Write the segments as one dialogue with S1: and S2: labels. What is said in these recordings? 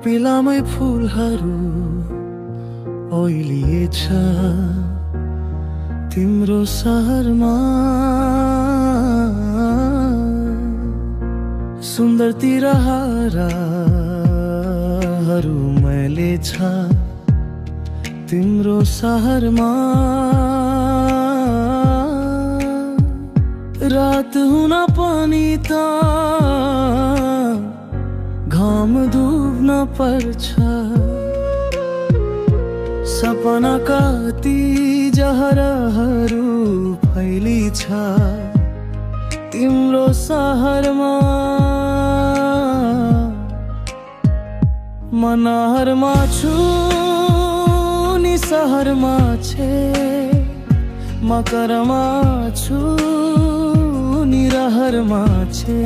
S1: कोपिलामै फुलहरू ओइलिएछ तिम्रो सहरमा। सुन्दर तिरहाराहरू मैले छ तिम्रो सहरमा। रात हुन पनि त घाम डुब्न पर्छ। सपना कति जहरहरू फैली छ तिम्रो सहरमा। मनहरमा छु नि सहरमा छे मकरमा छु नि रहरमा छे।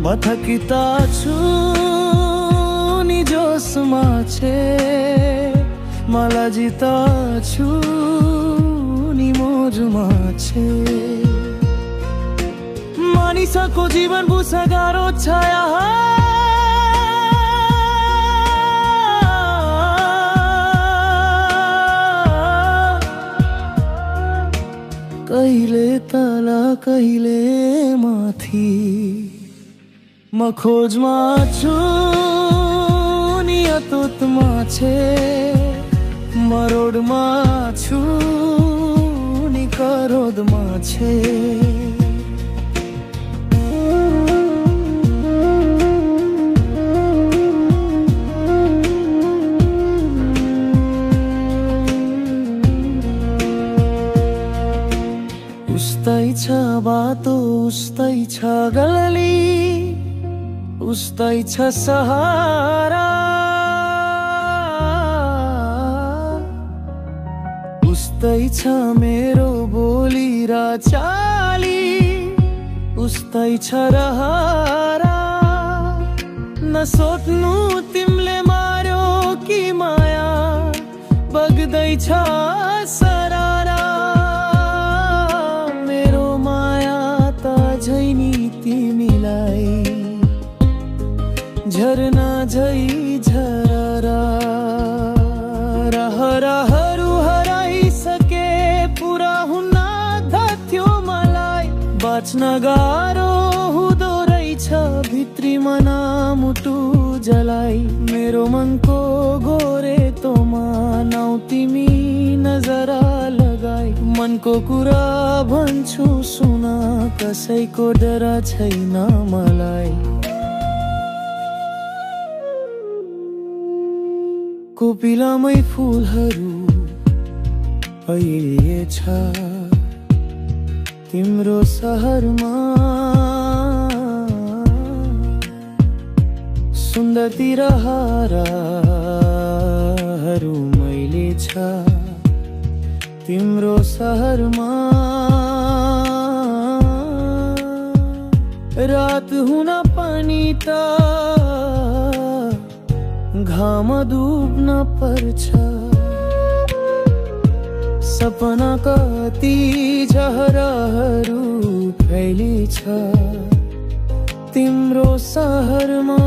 S1: बथकिता छु नि जोसमा छे मलजिता छु नि मोजमा छे। मानिसको जीवन बुसा गाह्रो छाया कहिले तल कहिले माथि। म खोजमा छु नि अतुतमा छे म रोडमा छु नि करोदमा छे। उस्तै छ बाटो उस्तै छ गल्ली उस्तै छ सहारा। उस्तै छ मेरो बोली र चाली उस्तै छ रहरा। नसोध्नु तिमीले मार्यो कि माया बग्दैछ सरारा। मेरो माया त झैनी तिमीलाई झरना झै झररा। रहरहरू हराइसके पुरा हुन थाथ्यो मलाई। बाँच्न गाह्रो हुँदो रहेछ भित्री मना मुटु जलाई। मेरो मनको गोरे तोमा नाउ तिमी नजरा लगाई। मनको कुरा भन्छु सुन कसैको डर छैन मलाई। कोपिलामै फुलहरू ओइलिएछ तिम्रो सहरमा। सुन्दर तिरहाराहरू मैले छ तिम्रो सहरमा। रात हुन पनि त घाम डुब्न पर्छ। सपना कति जहरहरू फैली छ तिम्रो सहरमा।